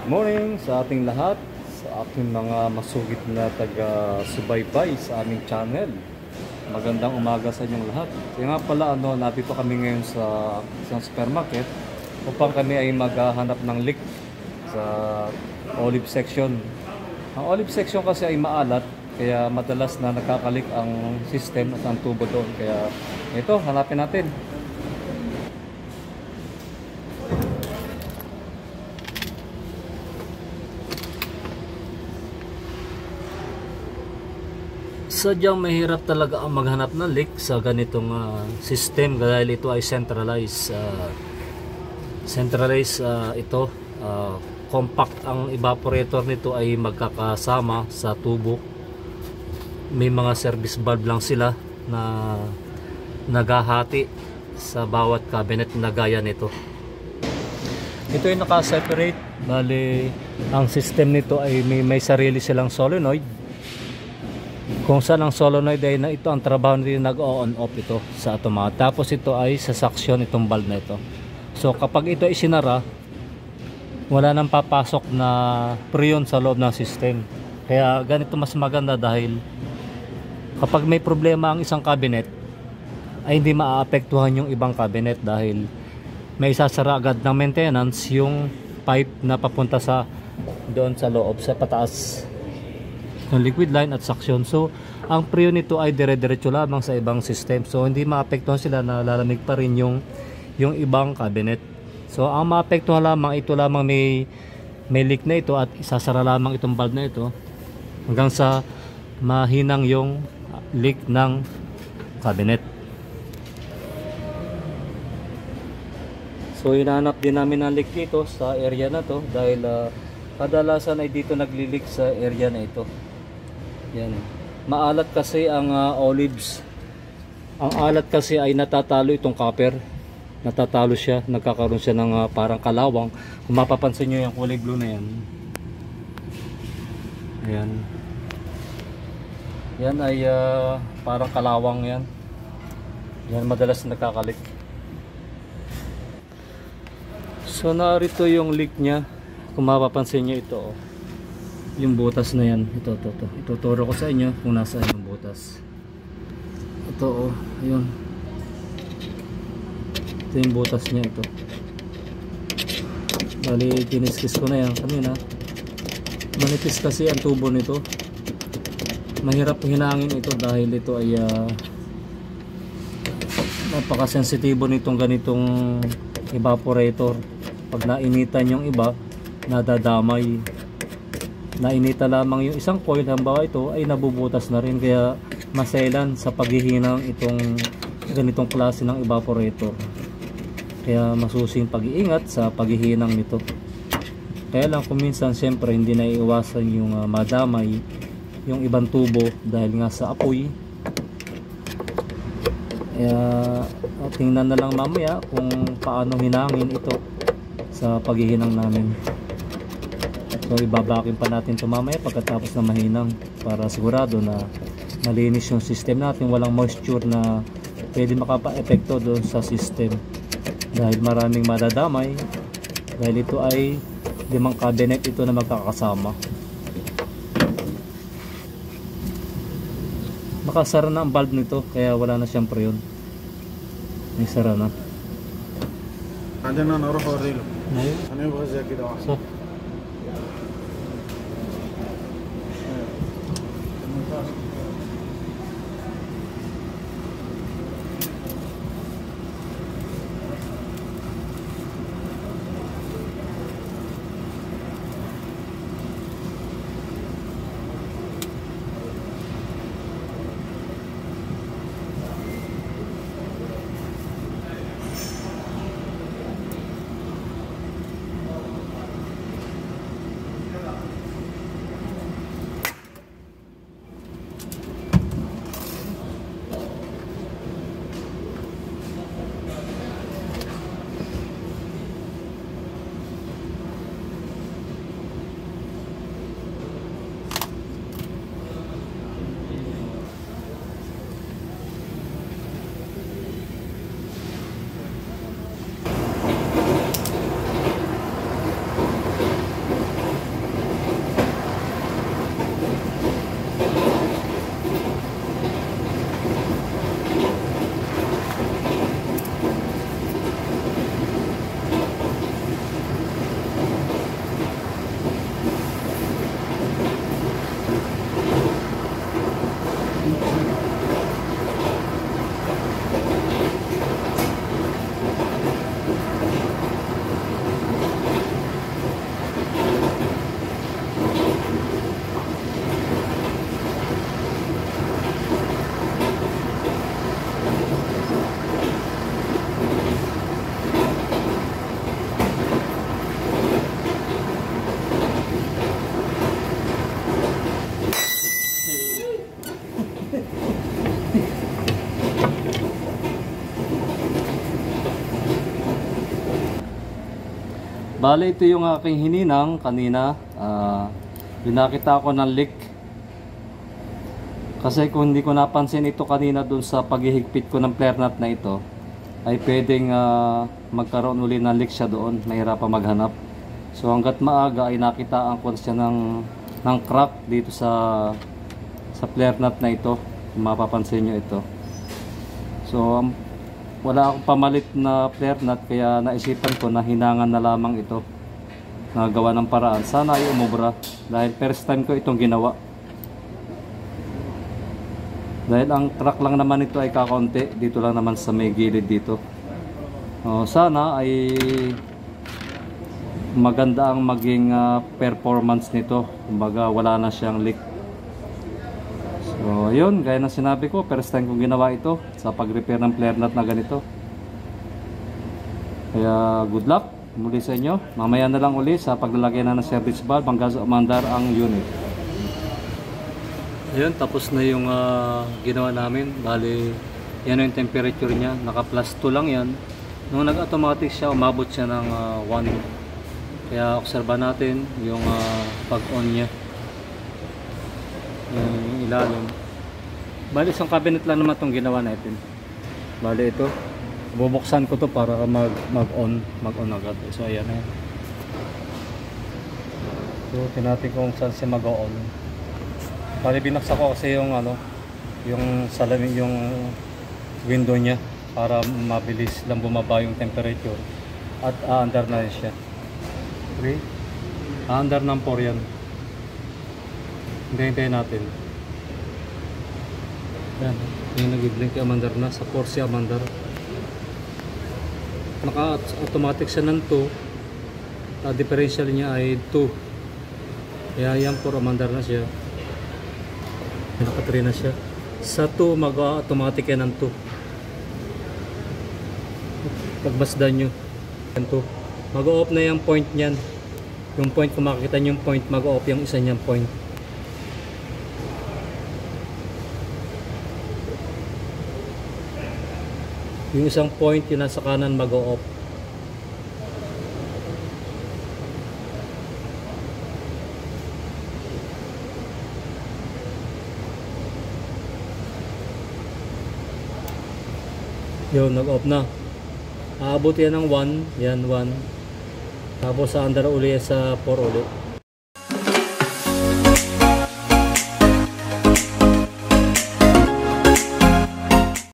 Morning sa ating lahat, sa ating mga masugid na taga-subaybay sa aming channel. Magandang umaga sa inyong lahat. Kaya nga pala, nandito kami ngayon sa isang supermarket upang kami ay maghahanap ng leak sa olive section. Ang olive section kasi ay maalat, kaya madalas na nakakalik ang system at ang tubo doon. Kaya ito, hanapin natin. Sadyang mahirap talaga ang maghanap ng leak sa ganitong system dahil ito ay centralized. Ito compact ang evaporator nito ay magkakasama sa tubo. May mga service valve lang sila na naghahati sa bawat cabinet na gaya nito. Ito ay naka-separate, bali ang system nito ay may sarili silang solenoid. Kung saan ang solenoid ay ito ang trabaho nito, nag-on off ito sa automatic. Tapos ito ay sa suction itong valve na ito. So kapag ito ay sinara, wala nang papasok na preyon sa loob ng system. Kaya ganito mas maganda dahil kapag may problema ang isang cabinet ay hindi maaapektuhan yung ibang cabinet dahil may isasara agad ng maintenance yung pipe na papunta sa doon sa loob, sa pataas ng liquid line at suction. So ang preyon nito ay dire-diretso lamang sa ibang system, so hindi maapektuhan sila na lalamig pa rin yung ibang cabinet. So ang maapektuhan lamang ito lamang may leak na ito at isasara lamang itong valve na ito hanggang sa mahinang yung leak ng cabinet. So hinahanap din namin ang leak dito sa area na to dahil kadalasan ay dito nagli-leak sa area na ito. Yan. Maalat kasi ang olives. Ang alat kasi ay natatalo itong copper. Natatalo siya, nagkakaroon siya ng parang kalawang. Kung mapapansin nyo yung kulay blue na yan. Ayan. Yan ay parang kalawang yan. Yan madalas nakakalik. So narito yung leak niya. Kung mapapansin nyo ito, yung butas na yan, ito. Ituturo ko sa inyo kung nasa yung butas. Ito, ayun. Ito yung butas niya, ito. Bali, kiniskis ko na yan kanina. Manipis kasi ang tubo nito. Mahirap hinangin ito dahil ito ay napakasensitibo nitong ganitong evaporator. Pag nainitan yung iba, nadadamay. Nainita lamang yung isang coil, halimbawa ito ay nabubutas na rin, kaya maselan sa paghihinang itong ganitong klase ng evaporator. Kaya masusing pag-iingat sa paghihinang nito. Kaya lang kung minsan siyempre hindi naiiwasan yung madamay yung ibang tubo dahil nga sa apoy. Kaya tingnan na lang mamaya kung paano hinangin ito sa paghihinang namin. So ibabakin pa natin ito mamaya pagkatapos na mahinang para sigurado na malinis yung system natin, walang moisture na pwede makapa-epekto doon sa system dahil maraming madadamay dahil ito ay 5 cabinet ito na magkakasama. Nakasara na ang valve nito kaya wala na siyang preyon. May sara na. عندنا نروح اوريله هنبغى زي كده واحد Bale, ito yung aking hininang kanina. Binakita ko ng leak. Kasi kung hindi ko napansin ito kanina dun sa paghihigpit ko ng flare nut na ito, ay pwedeng magkaroon uli ng leak siya doon. Mahirapan maghanap. So hanggat maaga ay nakitaan ko siya ng crack dito sa flare nut na ito. Kung mapapansin nyo ito. So wala akong pamalit na flare nut, kaya naisipan ko na hinangan na lamang ito, nagawa ng paraan. Sana ay umubra dahil first time ko itong ginawa. Dahil ang crack lang naman ito ay kakaunti, dito lang naman sa may gilid dito. Sana ay maganda ang maging performance nito, kumbaga wala na siyang leak. So yun, gaya ng sinabi ko, first time kong ginawa ito sa pag-repair ng flare nut na ganito. Kaya good luck muli sa inyo. Mamaya na lang uli sa paglalagay na ng service valve hanggang sa umandar ang unit. Ayun, tapos na yung ginawa namin. Bali, yan yung temperature niya, naka plus 2 lang yan. Nung nag-automatic siya, umabot siya ng 1. Kaya obserba natin yung pag-on niya, yung ilalim. Bali, isang cabinet lang naman itong ginawa natin. Bali, ito bubuksan ko to para mag-on agad. So ayan na. So tinatin kung saan siya mag-on. Bali, binaksan ko kasi yung yung salamin, yung window niya, para mabilis lang bumaba yung temperature at aandar na rin siya. Okay, aandar ng 4 yan. Hintayin natin. Yan, yung nag-blink yung amandar na, sa 4 siya amandar. Naka-automatic siya ng 2. Differential niya ay 2. Kaya yan, 4 amandar na siya. Naka-3 na siya. Sa 2, mag-automatic yan ng 2. Pagbasdan nyo yan 2. Mag-off na yung point niyan. Yung point, kung makikita nyo yung point, mag-off yung isa niyang point. Yung isang point, yung nasa kanan, mag-off. Yun, nag-off na. Aabot yan ng 1. Yan, 1. Tapos sa under uli sa 4 ulit.